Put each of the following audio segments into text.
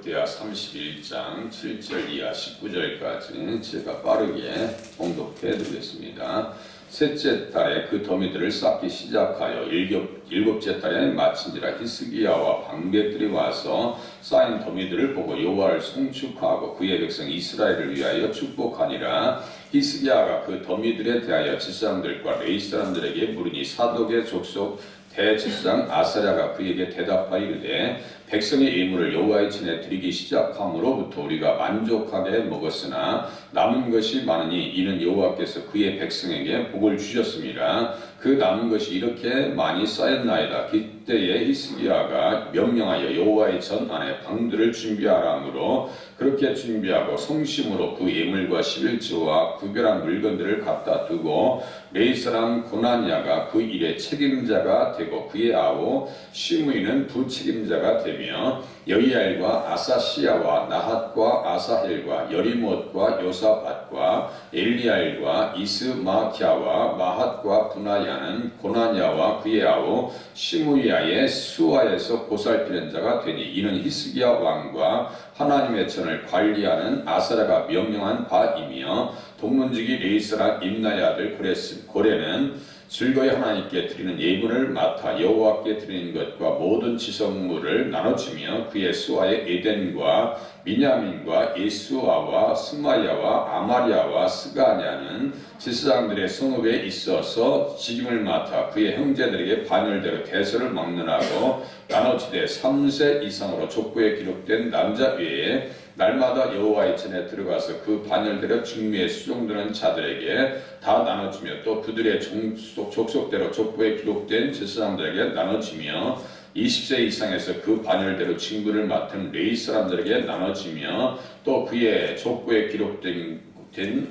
역대하 31장 7절 이하 19절까지 제가 빠르게 봉독해 드리겠습니다. 셋째 달에 그 더미들을 쌓기 시작하여 일곱째 달에 마친지라. 히스기야와 방백들이 와서 쌓인 더미들을 보고 여호와를 송축하고 그의 백성 이스라엘을 위하여 축복하니라. 히스기야가 그 더미들에 대하여 칠사람들과 레위 사람들에게 물으니 사독의 족속 대제사장 아사랴가 그에게 대답하여 이르되 백성의 예물을 여호와의 전에 드리기 시작함으로부터 우리가 만족하게 먹었으나 남은 것이 많으니 이는 여호와께서 그의 백성에게 복을 주셨습니다. 그 남은 것이 이렇게 많이 쌓였나이다. 그때에 히스기야가 명령하여 여호와의 전 안에 방들을 준비하라 하므로 그렇게 준비하고 성심으로 그 예물과 11조와 구별한 물건들을 갖다 두고 레위 사람 고나냐가 그 일의 책임자가 되고 그의 아우 시므이는 부책임자가 되며 여이알과 아사시야와 나핫과 아사헬과 여리못과 요사밧과 엘리알과 이스마키아와 마핫과 분하야는 고나냐와 그의 아우 시므이야의 수하에서 보살피는 자가 되니 이는 히스기야 왕과 하나님의 전을 관리하는 아사랴가 명령한 바이며 동문지기 레위 사람 임나의 아들 고레는 즐거이 하나님께 드리는 예물을 맡아 여호와께 드리는 것과 모든 지성물을 나눠주며 그의 수하의 에덴과 미냐민과 예수아와 스마야와 아마리아와 스가냐는 제사장들의 성읍에 있어서 직임을 맡아 그의 형제들에게 반열대로 대서를 막론하고 나눠주되 3세 이상으로 족보에 기록된 남자 외에 날마다 여호와의 전에 들어가서 그 반열대로 중미에 수종드는 자들에게 다 나눠주며 또 그들의 족속대로 족보에 기록된 제사장들에게 나눠주며 20세 이상에서 그 반열대로 직무를 맡은 레위 사람들에게 나눠주며 또 그의 족보에 기록된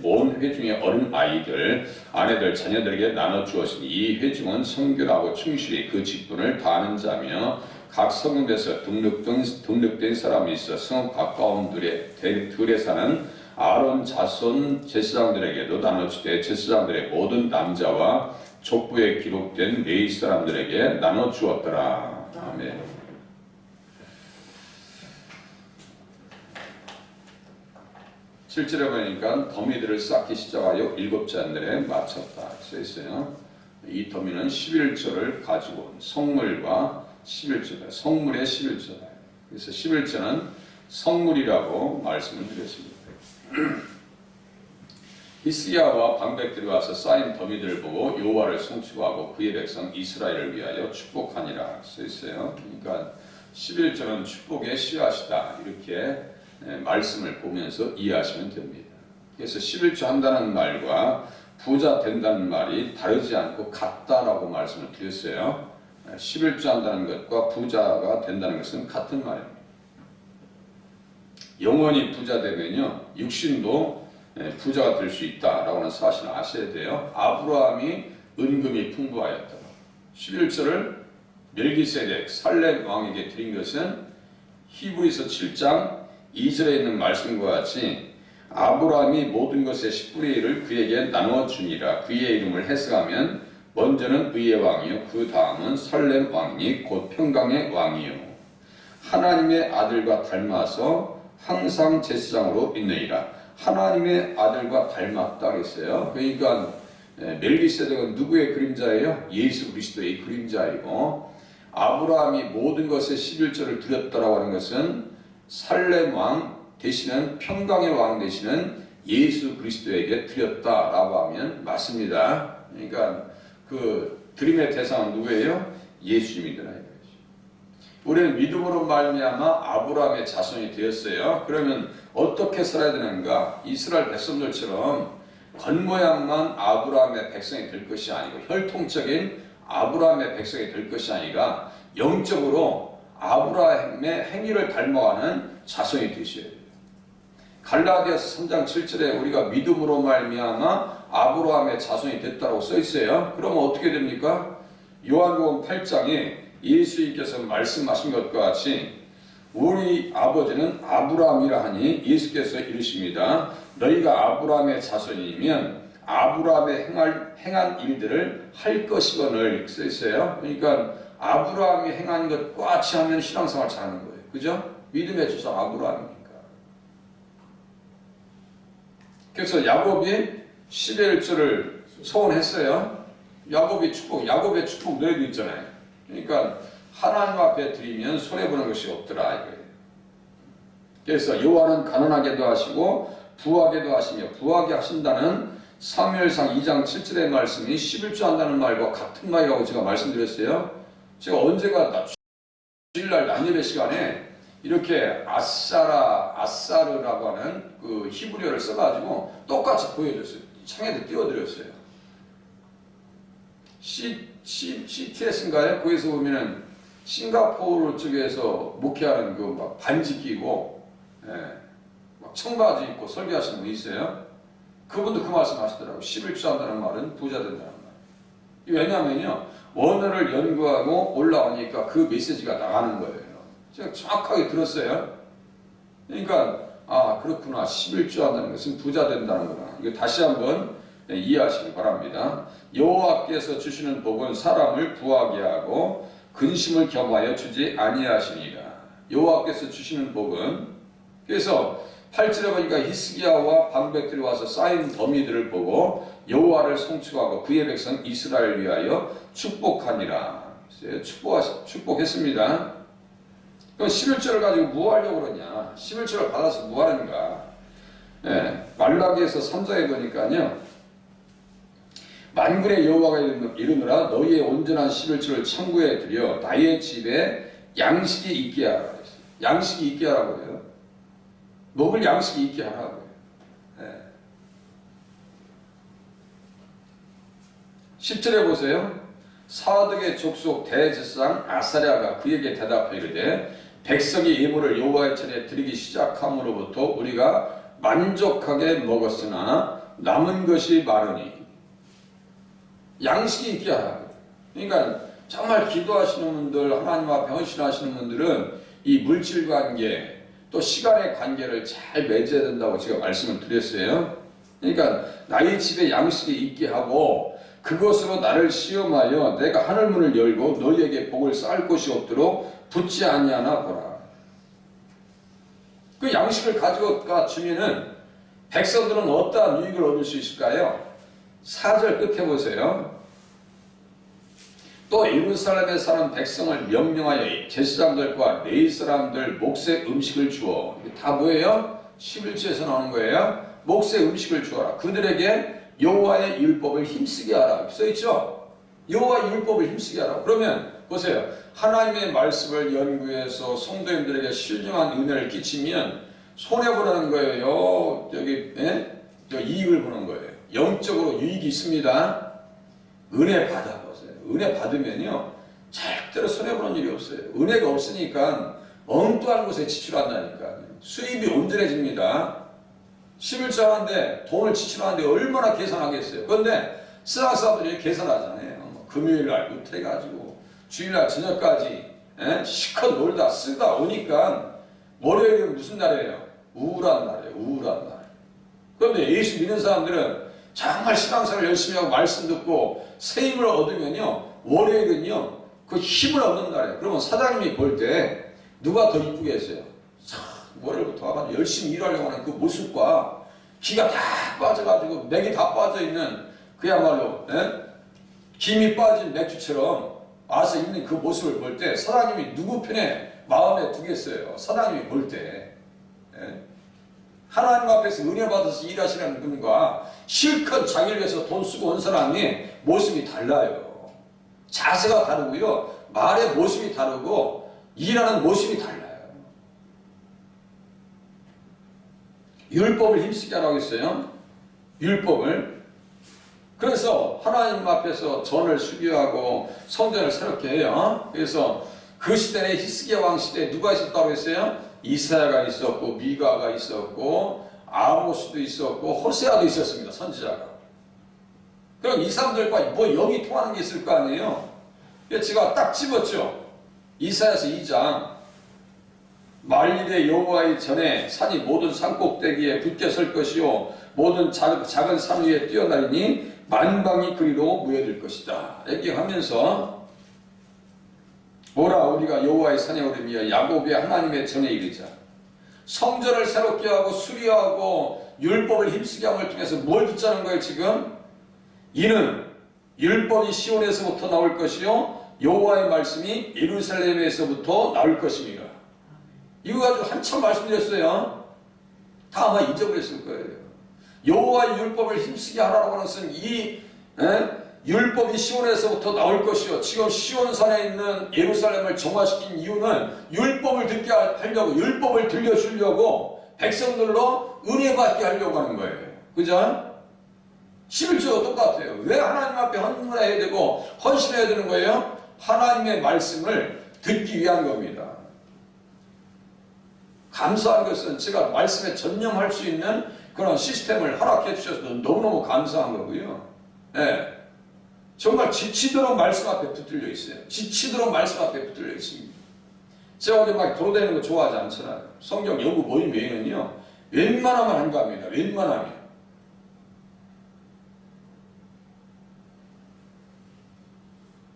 온 회중의 어린 아이들, 아내들, 자녀들에게 나눠주었으니 이 회중은 성결하고 충실히 그 직분을 다하는 자며 각 성읍에서 등록된 사람이 있어 성읍 가까운 들에 사는 아론 자손 제사장들에게도 나눠주되 제사장들의 모든 남자와 족보에 기록된 레위 사람들에게 나눠주었더라. 아멘. 실제로 보니까 더미들을 쌓기 시작하여 일곱째 달에 마쳤다 써있어요. 이 더미는 11조를 가지고 온 성물과 11조다. 성물의 11조다. 그래서 11조는 성물이라고 말씀을 드렸습니다. 히스기야와 방백들이 와서 쌓인 더미들을 보고 여호와를 송축하고 그의 백성 이스라엘을 위하여 축복하니라 써있어요. 그러니까 11조는 축복의 씨앗이다. 이렇게 말씀을 보면서 이해하시면 됩니다. 그래서 11조 한다는 말과 부자 된다는 말이 다르지 않고 같다라고 말씀을 드렸어요. 11조 한다는 것과 부자가 된다는 것은 같은 말입니다. 영원히 부자 되면요 육신도 부자가 될 수 있다라고 하는 사실을 아셔야 돼요. 아브라함이 은금이 풍부하였다. 11조를 멜기세덱 살렘 왕에게 드린 것은 히브리서 7장 2절에 있는 말씀과 같이 아브라함이 모든 것의 10분의 1을 그에게 나누어주니라. 그의 이름을 해석하면 먼저는 의의 왕이요 그 다음은 살렘 왕이 곧 평강의 왕이요 하나님의 아들과 닮아서 항상 제사장으로 있느니라. 하나님의 아들과 닮았다 그랬어요. 그러니까 멜기세덱은 누구의 그림자예요? 예수 그리스도의 그림자이고 아브라함이 모든 것의 11조를 드렸다라고 하는 것은 살렘 왕 되시는 평강의 왕 되시는 예수 그리스도에게 드렸다라고 하면 맞습니다. 그러니까 그 드림의 대상은 누구예요? 예수님이더라. 우리는 믿음으로 말미암아 아브라함의 자손이 되었어요. 그러면 어떻게 살아야 되는가? 이스라엘 백성들처럼 겉모양만 아브라함의 백성이 될 것이 아니고 혈통적인 아브라함의 백성이 될 것이 아니라 영적으로 아브라함의 행위를 닮아가는 자손이 되셔야 돼요. 갈라디아서 3장 7절에 우리가 믿음으로 말미암아 아브라함의 자손이 됐다고 써 있어요. 그러면 어떻게 됩니까? 요한복음 8장에 예수님께서 말씀하신 것과 같이 우리 아버지는 아브라함이라 하니 예수께서 이르십니다. 너희가 아브라함의 자손이면 아브라함의 행한 일들을 할 것이거늘 써 있어요. 그러니까 아브라함이 행한 것과 같이 하면 신앙생활 잘하는 거예요. 그죠? 믿음의 조상 아브라함입니까? 그래서 야곱이 11조를 소원했어요. 야곱의 축복 노래도 있잖아요. 그러니까 하나님 앞에 드리면 손해보는 것이 없더라 이거예요. 그래서 여호와는 가난하게도 하시고 부하게도 하시며 부하게 하신다는 사무엘상 2장 7절의 말씀이 11조 한다는 말과 같은 말이라고 제가 말씀드렸어요. 제가 언제가 주일날 난예배 시간에 이렇게 아사르라고 하는 그 히브리어를 써가지고 똑같이 보여줬어요. 창에도 띄워드렸어요. CTS인가요? 거기서 보면은 싱가포르 쪽에서 목회하는 그 막 반지 끼고, 막 청바지 입고 설교하시는 분 있어요. 그분도 그 말씀 하시더라고요. 11조 한다는 말은 부자 된다는 말. 왜냐하면요, 원어를 연구하고 올라오니까 그 메시지가 나가는 거예요. 제가 정확하게 들었어요. 그러니까, 아, 그렇구나. 11조 한다는 것은 부자 된다는 거구나. 이거 다시 한번 이해하시기 바랍니다. 여호와께서 주시는 복은 사람을 부하게 하고 근심을 겸하여 주지 아니하시니라. 여호와께서 주시는 복은, 그래서 8절에 보니까 히스기야와 방백들이 와서 쌓인 더미들을 보고 여호와를 송축하고 그의 백성 이스라엘을 위하여 축복하니라. 축복했습니다. 그럼 11절을 가지고 뭐 하려고 그러냐? 11절을 받아서 뭐 하는가? 말라기에서 3장에 보니까요, 만군의 여호와가 이르노라 너희의 온전한 11조를 창고에 들여 나의 집에 양식이 있게 하라. 양식이 있게 하라고 해요. 먹을 양식이 있게 하라고 해요. 10절에 보세요. 사득의 족속 대제사장 아사랴가 그에게 대답하여 이르되 백성이 예물을 여호와의 전에 드리기 시작함으로부터 우리가 만족하게 먹었으나 남은 것이 많으니 양식이 있게 하라고. 그러니까 정말 기도하시는 분들, 하나님 앞에 헌신하시는 분들은 이 물질 관계 또 시간의 관계를 잘 맺어야 된다고 제가 말씀을 드렸어요. 그러니까 나의 집에 양식이 있게 하고 그것으로 나를 시험하여 내가 하늘문을 열고 너희에게 복을 쌓을 곳이 없도록 붙지 아니하나 보라. 그 양식을 가지고 주면은 백성들은 어떠한 유익을 얻을 수 있을까요? 4절 끝에 보세요. 또 예루살렘에 사는 백성을 명령하여 제사장들과 레위 사람들 몫의 음식을 주어. 이게 다 뭐예요? 11절에서 나오는 거예요. 몫의 음식을 주어라. 그들에게 여호와의 율법을 힘쓰게 하라. 써있죠? 여호와의 율법을 힘쓰게 하라. 그러면 보세요. 하나님의 말씀을 연구해서 성도님들에게 신령한 은혜를 끼치면 손해보라는 거예요. 여기 이익을 보는 거예요. 영적으로 유익이 있습니다. 은혜 받아보세요. 은혜 받으면요 절대로 손해보는 일이 없어요. 은혜가 없으니까 엉뚱한 곳에 지출한다니까. 수입이 온전해집니다. 11조 하는데 돈을 지출하는데 얼마나 계산하겠어요. 그런데 세상 사람들이 계산하잖아요. 금요일날부터 해가지고 주일날 저녁까지 시컷 놀다 쓰다 오니까 월요일은 무슨 날이에요? 우울한 날이에요. 우울한 날. 그런데 예수 믿는 사람들은 정말 신앙생활 열심히 하고 말씀 듣고 새 힘을 얻으면요 월요일은요 그 힘을 얻는 날이에요. 그러면 사장님이 볼 때 누가 더 이쁘겠어요? 월요일부터 와가지고 열심히 일하려고 하는 그 모습과 기가 다 빠져가지고 맥이 다 빠져있는 그야말로 김이 빠진 맥주처럼 와서 있는 그 모습을 볼 때 사장님이 누구 편에 마음에 두겠어요? 사장님이 볼 때 하나님 앞에서 은혜 받아서 일하시는 분과 실컷 자기를 위해서 돈 쓰고 온 사람이 모습이 달라요. 자세가 다르고요. 말의 모습이 다르고 일하는 모습이 달라요. 율법을 힘쓰게 하라고 했어요. 율법을. 그래서 하나님 앞에서 전을 수교하고 성전을 새롭게 해요. 그래서 그 시대에 히스기야 왕 시대에 누가 있었다고 했어요? 이사야가 있었고 미가가 있었고 아모스도 있었고 호세아도 있었습니다. 선지자가. 그럼 이 사람들과 뭐 영이 통하는 게 있을 거 아니에요. 제가 딱 집었죠. 이사야서 2장 말일에 여호와의 전에 산이 모든 산꼭대기에 붙게 설 것이요 모든 작은 산 위에 뛰어나리니 만방이 그리로 모여들 것이다. 얘기하면서 오라 우리가 여호와의 산에 오르며 야곱의 하나님의 전에 이르자. 성전을 새롭게 하고 수리하고 율법을 힘쓰게 함을 통해서 뭘 듣자는 거예요 지금? 이는 율법이 시온에서부터 나올 것이요 여호와의 말씀이 예루살렘에서부터 나올 것입니다. 이거 가지고 한참 말씀드렸어요. 다 아마 잊어버렸을 거예요. 여호와의 율법을 힘쓰게 하라고 하는 것은 이 율법이 시온에서부터 나올 것이요. 지금 시온산에 있는 예루살렘을 정화시킨 이유는 율법을 듣게 하려고, 율법을 들려주려고 백성들로 은혜 받게 하려고 하는 거예요. 그죠? 11조가 똑같아요. 왜 하나님 앞에 헌물해야 되고 헌신해야 되는 거예요? 하나님의 말씀을 듣기 위한 겁니다. 감사한 것은 제가 말씀에 전념할 수 있는 그런 시스템을 허락해 주셔서 너무너무 감사한 거고요. 네. 정말 지치도록 말씀 앞에 붙들려 있어요. 지치도록 말씀 앞에 붙들려 있습니다. 제가 어디 막 돌아다니는 거 좋아하지 않잖아요. 성경 연구 모임 외에는요, 웬만하면 한가합니다. 웬만하면.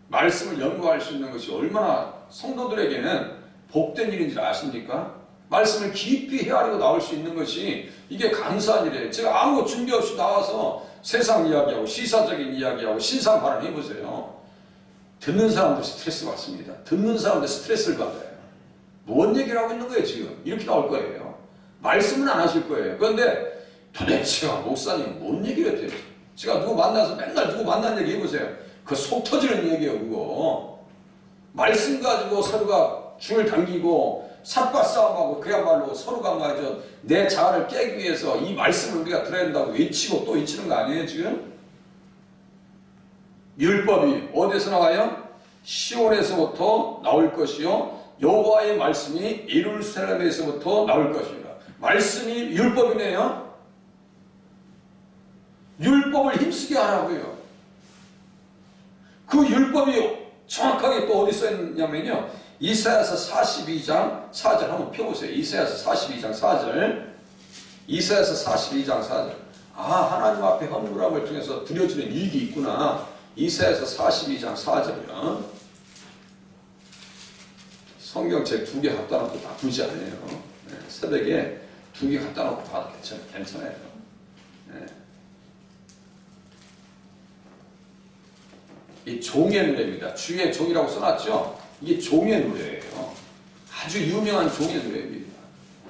말씀을 연구할 수 있는 것이 얼마나 성도들에게는 복된 일인지 아십니까? 말씀을 깊이 헤아리고 나올 수 있는 것이 이게 감사한 일이에요. 제가 아무 준비 없이 나와서 세상 이야기하고 시사적인 이야기하고 신상 발언 해보세요. 듣는 사람들 스트레스 받습니다. 듣는 사람들 스트레스를 받아요. 뭔 얘기를 하고 있는 거예요 지금? 이렇게 나올 거예요. 말씀은 안 하실 거예요. 그런데 도대체 목사님 뭔 얘기를 해요? 제가 누구 만나서 맨날 누구 만난 얘기 해보세요. 그 속 터지는 얘기예요 그거. 말씀 가지고 서로가 줄을 당기고 삿과 싸움하고 그야말로 서로가 말이죠. 내 자아를 깨기 위해서 이 말씀을 우리가 들어야 된다고 외치고 또 외치는 거 아니에요 지금? 율법이 어디서 나와요? 시온에서부터 나올 것이요 여호와의 말씀이 예루살렘에서부터 나올 것입니다. 말씀이 율법이네요. 율법을 힘쓰게 하라고요. 그 율법이 정확하게 또 어디 써 있냐면요. 이사야서 42장 4절 한번 펴보세요. 이사야서 42장 4절. 이사야서 42장 4절. 아, 하나님 앞에 헌물함을 통해서 드려지는 일이 있구나. 이사야서 42장 4절이요. 성경책 2개 갖다 놓고 나쁘지 않아요. 네, 새벽에 2개 갖다 놓고 봐도 괜찮아요. 네. 이 종의 노래입니다. 주의 종이라고 써놨죠? 이게 종의 노래예요. 아주 유명한 종의 노래입니다.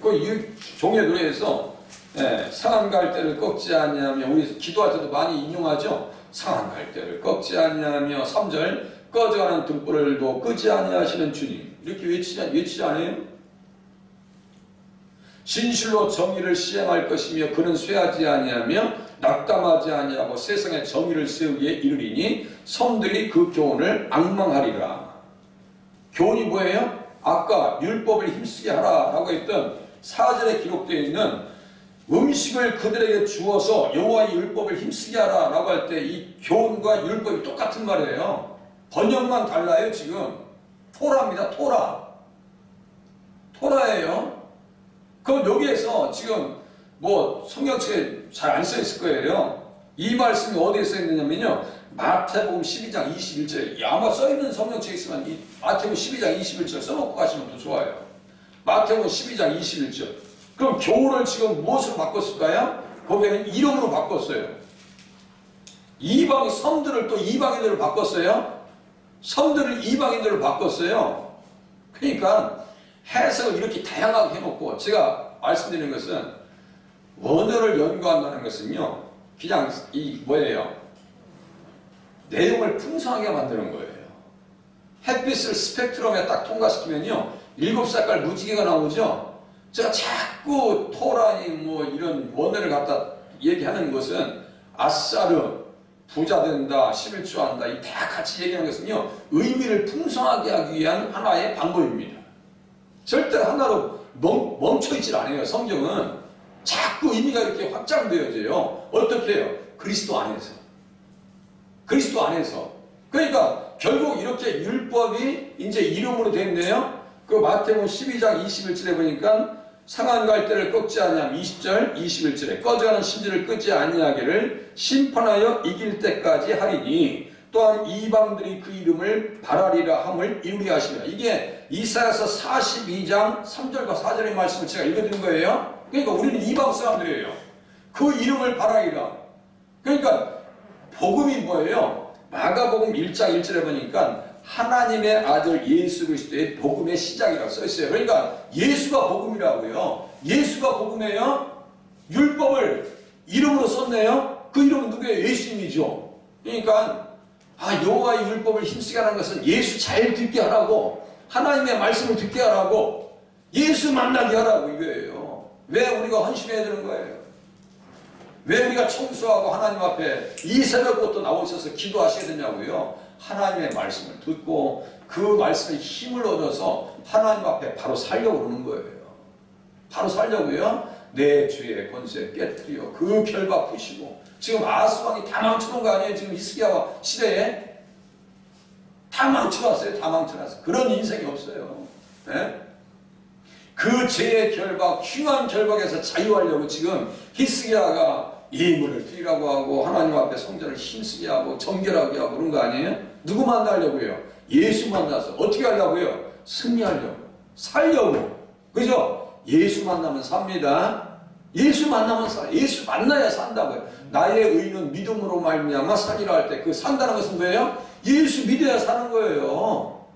그 종의 노래에서 상한 갈대를 꺾지 아니하며 우리 기도할 때도 많이 인용하죠. 상한 갈대를 꺾지 아니하며 3절 꺼져가는 등불을도 끄지 아니하시는 주님 이렇게 외치지 않아요? 진실로 정의를 시행할 것이며 그는 쇠하지 아니하며 낙담하지 아니하고 세상에 정의를 세우기에 이르리니 성들이 그 교훈을 앙망하리라. 교훈이 뭐예요? 아까 율법을 힘쓰게 하라라고 했던 4절에 기록되어 있는 음식을 그들에게 주어서 여호와의 율법을 힘쓰게 하라라고 할 때 이 교훈과 율법이 똑같은 말이에요. 번역만 달라요 지금. 토라입니다. 토라예요. 그럼 여기에서 지금 뭐 성경책에 잘 안 써 있을 거예요. 이 말씀이 어디에 써 있느냐면요. 마태복음 12장 21절에 아마 써 있는 성경책에 있으면 이 마태복음 12장 21절 써놓고 가시면 더 좋아요. 마태복음 12장 21절. 그럼 교훈을 지금 무엇으로 바꿨을까요? 거기에는 이름으로 바꿨어요. 이방 섬들을 또 이방인들을 바꿨어요. 섬들을 이방인들을 바꿨어요. 그러니까 해석을 이렇게 다양하게 해놓고 제가 말씀드리는 것은 원어를 연구한다는 것은요. 그냥 이 뭐예요? 내용을 풍성하게 만드는 거예요. 햇빛을 스펙트럼에 딱 통과시키면요. 7색깔 무지개가 나오죠. 제가 자꾸 토라니 뭐 이런 원어를 갖다 얘기하는 것은 아싸르 부자 된다, 11조 한다, 이 다 같이 얘기하는 것은요. 의미를 풍성하게 하기 위한 하나의 방법입니다. 절대 하나로 멈춰있질 않아요. 성경은 자꾸 의미가 이렇게 확장되어져요. 어떻게 해요? 그리스도 안에서. 그러니까 결국 이렇게 율법이 이제 이름으로 됐네요. 그 마태복음 12장 21절에 보니까 상한 갈대를 꺾지 아니하면 20절 21절에 꺼져가는 심지를 끄지 아니하기를 심판하여 이길 때까지 하리니 또한 이방들이 그 이름을 바라리라 함을 이루게 하시리라. 이게 이사야서 42장 3절과 4절의 말씀을 제가 읽어드린 거예요. 그러니까 우리는 이방 사람들이에요. 그 이름을 바라리라. 그러니까 복음이 뭐예요? 마가복음 1장 1절에 보니까 하나님의 아들 예수 그리스도의 복음의 시작이라고 써있어요. 그러니까 예수가 복음이라고요. 예수가 복음이에요. 율법을 이름으로 썼네요. 그 이름은 누구예요? 예수님이죠. 그러니까 여호와의 율법을 힘쓰게 하는 것은 예수 잘 듣게 하라고, 하나님의 말씀을 듣게 하라고, 예수 만나게 하라고 이거예요. 왜 우리가 헌신해야 되는 거예요? 왜 우리가 청소하고 하나님 앞에 이 새벽부터 나오셔서 기도하셔야 되냐고요? 하나님의 말씀을 듣고 그 말씀에 힘을 얻어서 하나님 앞에 바로 살려고 그러는 거예요. 바로 살려고요. 내 죄의 권세 깨뜨려 그 결박 푸시고, 지금 아하스왕이 다 망쳐놓은 거 아니에요? 지금 히스기야 시대에 다 망쳐놨어요. 다 망쳐놨어요. 그런 인생이 없어요. 네? 그 죄의 결박, 흉한 결박에서 자유하려고 지금 히스기야가 예물을 드리라고 하고 하나님 앞에 성전을 힘쓰게 하고 정결하게 하고 그런 거 아니에요? 누구 만나려고요? 예수 만나서 어떻게 하려고요? 승리하려고, 살려고. 그죠? 예수 만나면 삽니다. 예수 만나면 사. 예수 만나야 산다고요. 나의 의는 믿음으로 말미암아 살리라 할 때 그 산다는 것은 뭐예요? 예수 믿어야 사는 거예요.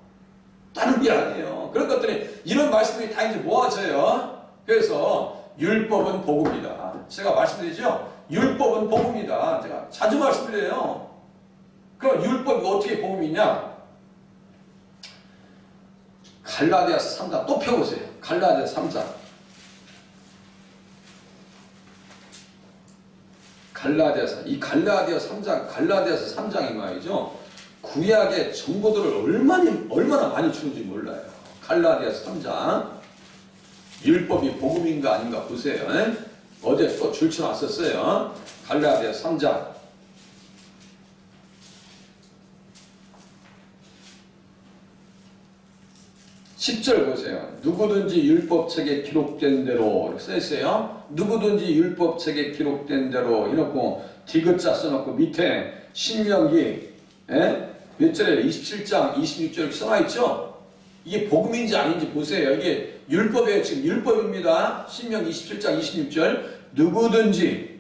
다른 게 아니에요. 그런 것들이, 이런 말씀들이 다 이제 모아져요. 그래서 율법은 복음이다. 제가 말씀드리죠? 율법은 복음이다. 제가 자주 말씀드려요. 그럼 율법이 어떻게 복음이냐? 갈라디아서 3장 또 펴보세요. 갈라디아서 3장. 갈라디아서 3장, 갈라디아서 3장이 말이죠. 구약의 정보들을 얼마나 많이 주는지 몰라요. 갈라디아서 3장. 율법이 복음인가 아닌가 보세요. 어제 또 줄쳐놨었어요. 갈라디아서 3장. 10절 보세요. 누구든지 율법책에 기록된 대로 이렇게 써있어요. 누구든지 율법책에 기록된 대로 이놓고 디귿자 써놓고 밑에 신명기 몇 절에 27장 26절 써놔있죠. 이게 복음인지 아닌지 보세요. 이게 율법이에요. 지금 율법입니다. 신명기 27장 26절 누구든지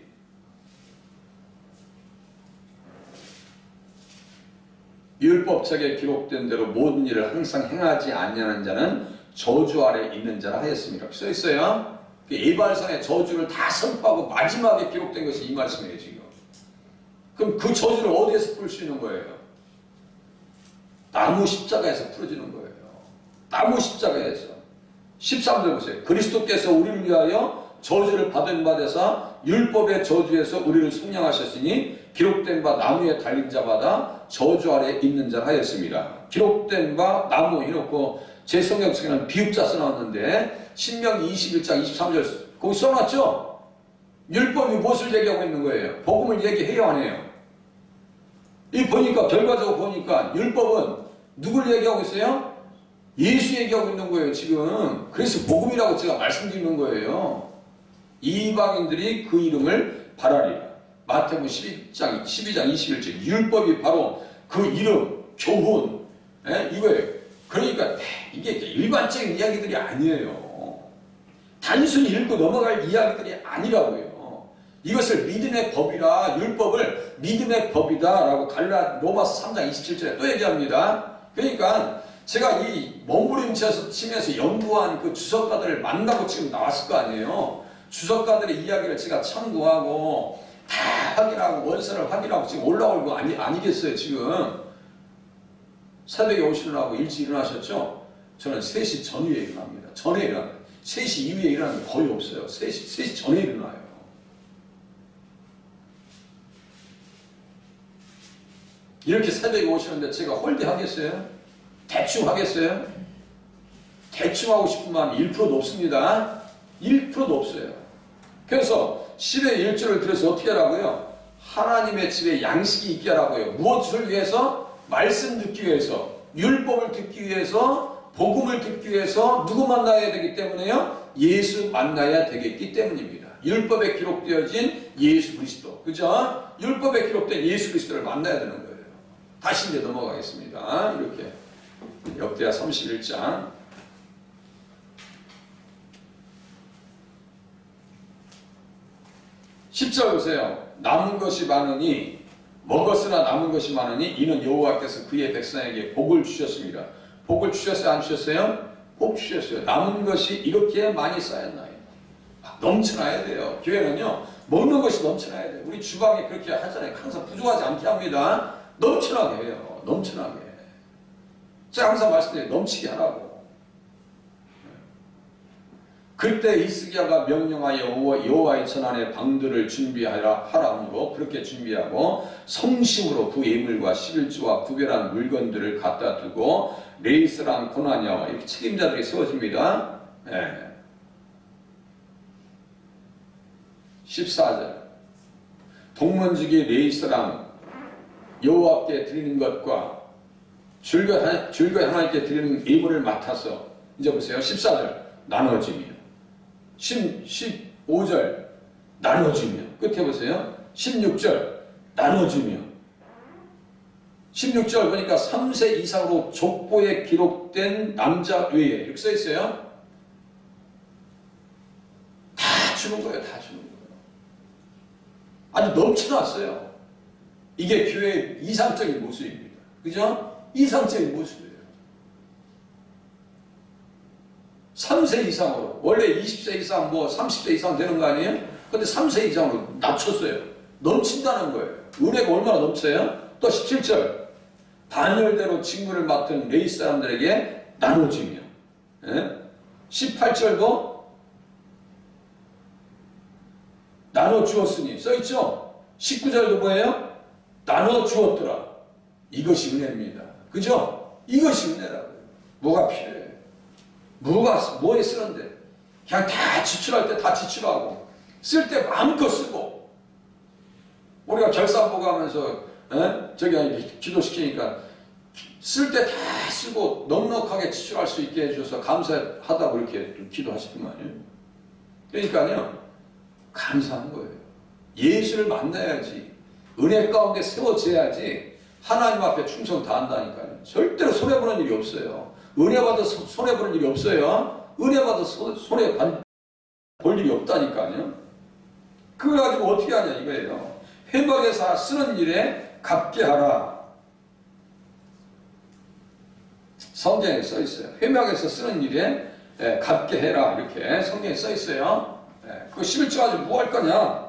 율법책에 기록된 대로 모든 일을 항상 행하지 아니하는 자는 저주 아래 있는 자라 하였습니다. 써있어요. 에발산의 저주를 다 선포하고 마지막에 기록된 것이 이 말씀이에요. 지금. 그럼 그 저주를 어디에서 풀 수 있는 거예요? 나무 십자가에서 풀어지는 거예요. 나무 십자가에서. 13절 보세요. 그리스도께서 우리를 위하여 저주를 받은 바 되사 율법의 저주에서 우리를 속량하셨으니 기록된 바 나무에 달린 자마다 저주 아래 있는 자 하였습니다. 기록된 바 나무 해놓고 제 성경책에는 비읍자 써놨는데 신명기 21장 23절 거기 써놨죠? 율법이 무엇을 얘기하고 있는 거예요? 복음을 얘기해요 안 해요? 이 보니까 결과적으로 보니까 율법은 누굴 얘기하고 있어요? 예수 얘기하고 있는 거예요 지금. 그래서 복음이라고 제가 말씀드리는 거예요. 이방인들이 그 이름을 바라리라. 마태복음 12장 21절 율법이 바로 그 이름, 교훈 이거예요. 그러니까 이게 일반적인 이야기들이 아니에요. 단순히 읽고 넘어갈 이야기들이 아니라고요. 이것을 믿음의 법이라, 율법을 믿음의 법이다 라고 로마서 3장 27절에 또 얘기합니다. 그러니까 제가 이 몸부림치면서 연구한 그 주석가들을 만나고 지금 나왔을 거 아니에요. 주석가들의 이야기를 제가 참고하고 다 확인하고 원서를 확인하고 지금 올라올 거 아니겠어요 지금. 새벽에 오시려고 일찍 일어나셨죠? 저는 3시 전후에 일어납니다. 전에 일어납니다. 3시 이후에 일어나는 게 거의 없어요. 3시 전에 일어나요. 이렇게 새벽에 오시는데 제가 홀대하겠어요? 대충 하겠어요? 대충 하고 싶은 마음이 1%도 없습니다. 1%도 없어요. 그래서 10의 1조를 들여서 어떻게 하라고요? 하나님의 집에 양식이 있게 하라고요. 무엇을 위해서? 말씀 듣기 위해서, 율법을 듣기 위해서, 복음을 듣기 위해서 누구 만나야 되기 때문에요? 예수 만나야 되겠기 때문입니다. 율법에 기록되어진 예수 그리스도. 그죠? 율법에 기록된 예수 그리스도를 만나야 되는 거예요. 다시 이제 넘어가겠습니다. 이렇게 역대하 31장 10절 보세요. 남은 것이 많으니 먹었으나 남은 것이 많으니 이는 여호와께서 그의 백성에게 복을 주셨습니다. 복을 주셨어요? 안 주셨어요? 복 주셨어요. 남은 것이 이렇게 많이 쌓였나요? 넘쳐나야 돼요. 교회는요, 먹는 것이 넘쳐나야 돼요. 우리 주방에 그렇게 하잖아요. 항상 부족하지 않게 합니다. 넘쳐나게 해요. 넘쳐나게. 제가 항상 말씀드려요. 넘치게 하라고. 그때 히스기야가 명령하여 여호와의 전안에 방들을 준비하라 하라므로 그렇게 준비하고 성심으로 그 예물과 11조와 구별한 물건들을 갖다 두고 레이스랑 고나냐와 이렇게 책임자들이 세워집니다. 네. 14절 동문지기 레이스랑 여호와께 드리는 것과 줄곧 하나님께 드리는 예물을 맡아서 이제 보세요. 14절 나눠지며 15절 나눠주며 끝에 보세요. 16절 나눠주며 16절 보니까 3세 이상으로 족보에 기록된 남자 외에 이렇게 써있어요. 다 주는 거예요. 다 주는 거예요. 아주 넘쳐났어요. 이게 교회의 이상적인 모습입니다. 그죠? 이상적인 모습이에요. 3세 이상으로 원래 20세 이상 뭐 30세 이상 되는 거 아니에요? 근데 3세 이상으로 낮췄어요. 넘친다는 거예요. 은혜가 얼마나 넘쳐요? 또 17절 반열대로 직무를 맡은 레위 사람들에게 나눠주며 18절도 나눠주었으니 써있죠? 19절도 뭐예요? 나눠주었더라. 이것이 은혜입니다. 그죠? 이것이 은혜라고요. 뭐가 필요해요? 뭐에 쓰는데? 그냥 다 지출할 때 다 지출하고 쓸 때 마음껏 쓰고 우리가 결산보고 하면서 저기 기도시키니까 쓸 때 다 쓰고 넉넉하게 지출할 수 있게 해줘서 감사하다고 이렇게 기도하시더만요. 그러니까요 감사한 거예요. 예수를 만나야지 은혜 가운데 세워져야지 하나님 앞에 충성 다한다니까요. 절대로 손해보는 일이 없어요. 은혜 받아서 손해보는 일이 없어요. 은혜 받아서 손해볼 일이 없다니까요. 그걸 가지고 어떻게 하냐 이거예요. 회막에서 쓰는 일에 갚게 하라. 성경에 써 있어요. 회막에서 쓰는 일에 갚게 해라. 이렇게 성경에 써 있어요. 그거 11조 가지고 뭐 할 거냐?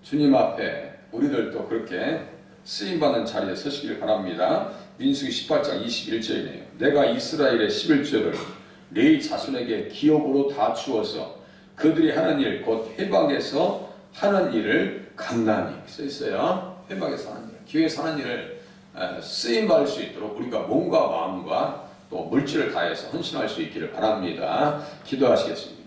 주님 앞에 우리들도 그렇게 쓰임받는 자리에 서시길 바랍니다. 민수기 18장 21절이네요. 내가 이스라엘의 11조를 레위 자손에게 기업으로 다 주어서 그들이 하는 일, 곧 회막에서 하는 일을 강단히 써있어요. 회막에서 하는 일, 교회에서 하는 일을 쓰임받을 수 있도록 우리가 몸과 마음과 또 물질을 다해서 헌신할 수 있기를 바랍니다. 기도하시겠습니다.